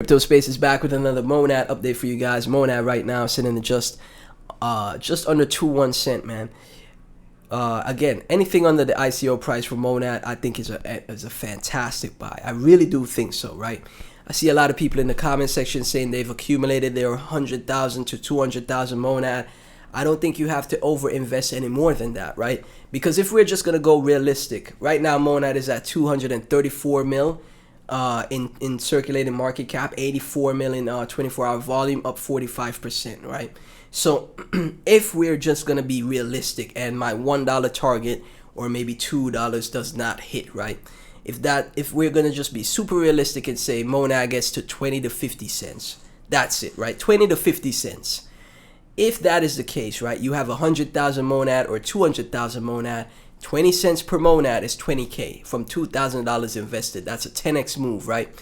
Crypto Space is back with another Monad update for you guys. Monad right now sitting at just under 2.1 cent, man. Again, anything under the ICO price for Monad, I think is a fantastic buy. I really do think so, right? I see a lot of people in the comment section saying they've accumulated their 100,000 to 200,000 Monad. I don't think you have to over invest any more than that, right? Because if we're just gonna go realistic, right now Monad is at 234 mil. In circulating market cap, 84 million 24-hour volume, up 45%, right? So if we're just gonna be realistic and my $1 target or maybe $2 does not hit, right? If we're gonna just be super realistic and say Monad gets to 20 to 50 cents, that's it, right? 20 to 50 cents. If that is the case, right, you have 100,000 Monad or 200,000 Monad, 20 cents per Monad is 20K from $2,000 invested. That's a 10x move, right?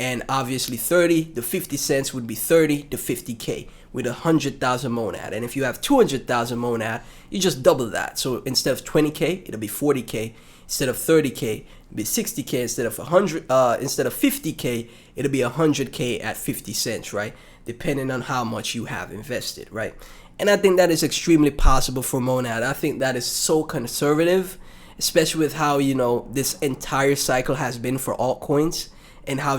And obviously 30 to 50 cents would be 30 to 50K with 100,000 Monad. And if you have 200,000 Monad, you just double that. So instead of 20K, it'll be 40K. Instead of 30K, it'll be 60K. Instead of 50K, it'll be 100K at 50 cents, right? Depending on how much you have invested, right? And I think that is extremely possible for Monad. I think that is so conservative, especially with how, you know, this entire cycle has been for altcoins and how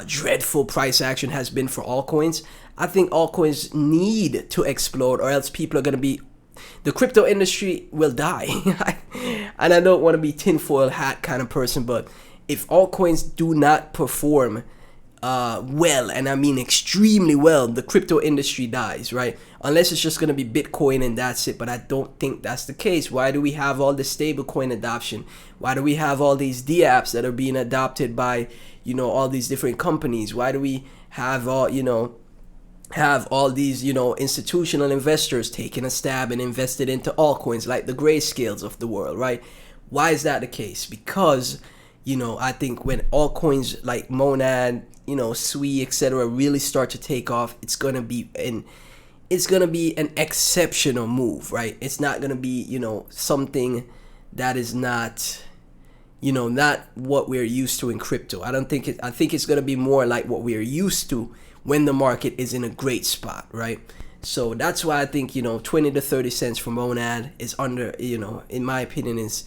dreadful price action has been for altcoins. I think altcoins need to explode, or else people are going to be, the crypto industry will die. And I don't want to be tinfoil hat kind of person, but if altcoins do not perform well, and I mean extremely well, the crypto industry dies, right? Unless it's just going to be Bitcoin and that's it, but I don't think that's the case. Why do we have all this stablecoin adoption? Why do we have all these DApps that are being adopted by, you know, all these different companies? Why do we have all, you know, these, you know, institutional investors taking a stab and invested into altcoins like the grayscales of the world, right? Why is that the case? Because, you know, I think when altcoins like Monad, you know, Sui, etc., really start to take off, it's gonna be an exceptional move, right? It's not gonna be, you know, something that is not, you know, not what we're used to in crypto. I think it's gonna be more like what we're used to when the market is in a great spot, right? So that's why I think, you know, 20 to 30 cents for Monad is under, you know, in my opinion, is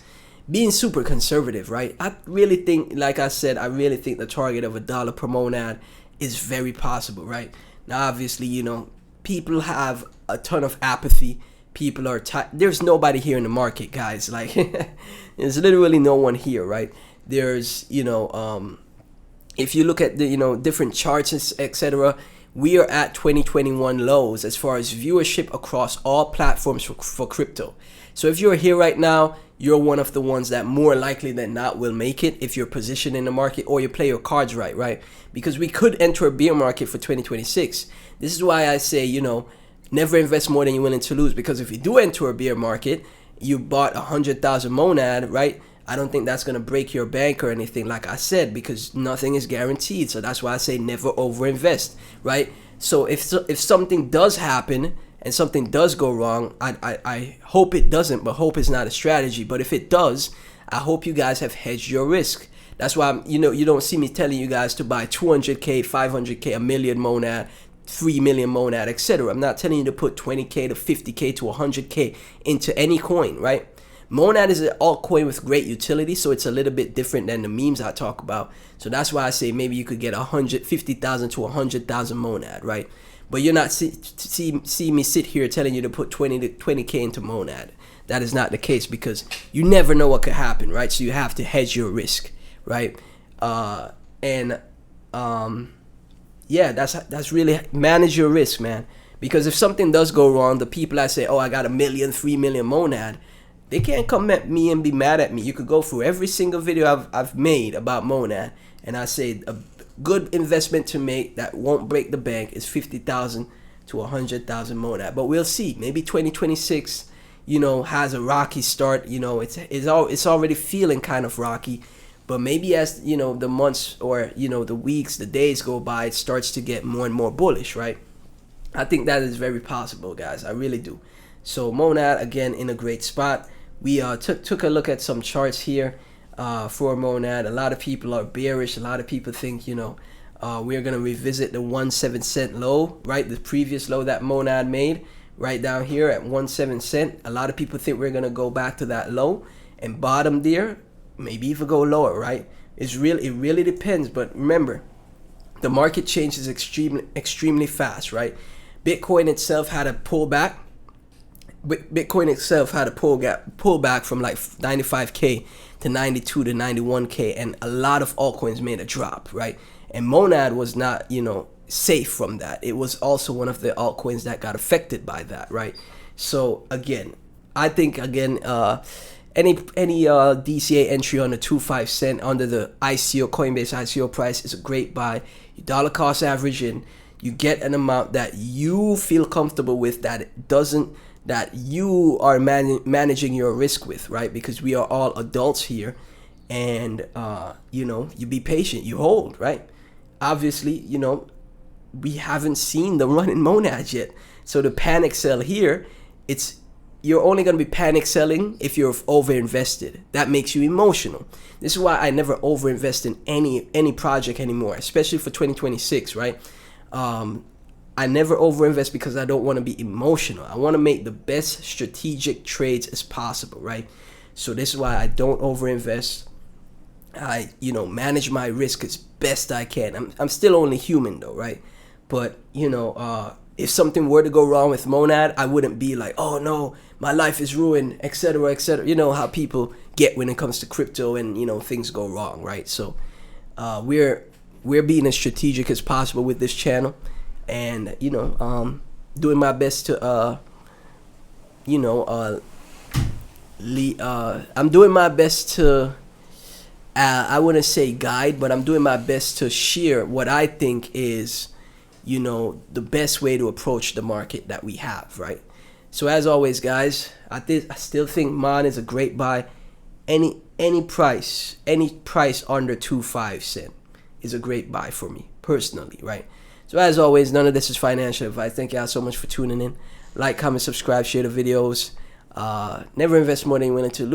being super conservative, right? I really think, like I said, I really think the target of $1 per Monad is very possible, right? Now, obviously, you know, people have a ton of apathy. People are there's nobody here in the market, guys. Like, there's literally no one here, right? There's, you know, if you look at the, you know, different charts, etc., we are at 2021 lows as far as viewership across all platforms for crypto. So if you're here right now, you're one of the ones that more likely than not will make it if you're positioned in the market or you play your cards right? Because we could enter a bear market for 2026. This is why I say, you know, never invest more than you're willing to lose, because if you do enter a bear market, you bought 100,000 Monad, right? I don't think that's going to break your bank or anything, like I said, because nothing is guaranteed. So that's why I say never overinvest, right? So if something does happen and something does go wrong, I hope it doesn't, but hope is not a strategy. But if it does, I hope you guys have hedged your risk. That's why you know, you don't see me telling you guys to buy 200K, 500K, a million Monad, 3 million Monad, etc. I'm not telling you to put 20K to 50K to 100K into any coin, right? Monad is an altcoin with great utility, so it's a little bit different than the memes I talk about. So that's why I say maybe you could get 150,000 to 100,000 Monad, right? But you're not see me sit here telling you to put 20K into Monad. That is not the case, because you never know what could happen, right? So you have to hedge your risk, right? Yeah, that's really manage your risk, man. Because if something does go wrong, the people that say, oh, I got 1 million, 3 million Monad, they can't come at me and be mad at me. You could go through every single video I've made about Monad, and I say a good investment to make that won't break the bank is 50,000 to 100,000 Monad. But we'll see. Maybe 2026, you know, has a rocky start. You know, it's already feeling kind of rocky. But maybe as, you know, the months or, you know, the weeks, the days go by, it starts to get more and more bullish, right? I think that is very possible, guys. I really do. So Monad, again, in a great spot. We took a look at some charts here. for monad. A lot of people are bearish. A lot of people think, you know, we're gonna revisit the 1.7 low, right? The previous low that monad made, right down here at 1.7. A lot of people think we're gonna go back to that low and bottom there, maybe even go lower, right? It really depends. But remember, the market changes extremely fast, right? Bitcoin itself had a pullback. Bitcoin itself had a pullback from like 95k to 92 to 91k, and a lot of altcoins made a drop, right? And monad was not, you know, safe from that. It was also one of the altcoins that got affected by that, right? So again, I think again, any DCA entry on the 25 cent under the ICO Coinbase ICO price is a great buy. You dollar cost average in, you get an amount that you feel comfortable with, that you are managing your risk with, right? Because we are all adults here, and you know, you be patient, you hold, right? Obviously, you know, we haven't seen the run in monads yet, so the panic sell here, you're only going to be panic selling if you're over invested. That makes you emotional. This is why I never over invest in any project anymore, especially for 2026, right? I never over invest because I don't want to be emotional. I want to make the best strategic trades as possible, right? So this is why I don't over invest. I, you know, manage my risk as best I can. I'm still only human though, right? But you know, if something were to go wrong with monad, I wouldn't be like, oh no, my life is ruined, etc., etc. You know how people get when it comes to crypto, and you know, things go wrong, right? So we're being as strategic as possible with this channel, and you know, doing my best to you know, I'm doing my best to I wouldn't say guide, but I'm doing my best to share what I think is, you know, the best way to approach the market that we have, right? So as always, guys, I still think MON is a great buy. Any price under 25 cent is a great buy for me personally, right? So as always, none of this is financial advice. Thank y'all so much for tuning in. Like, comment, subscribe, share the videos. Never invest more than you're willing to lose.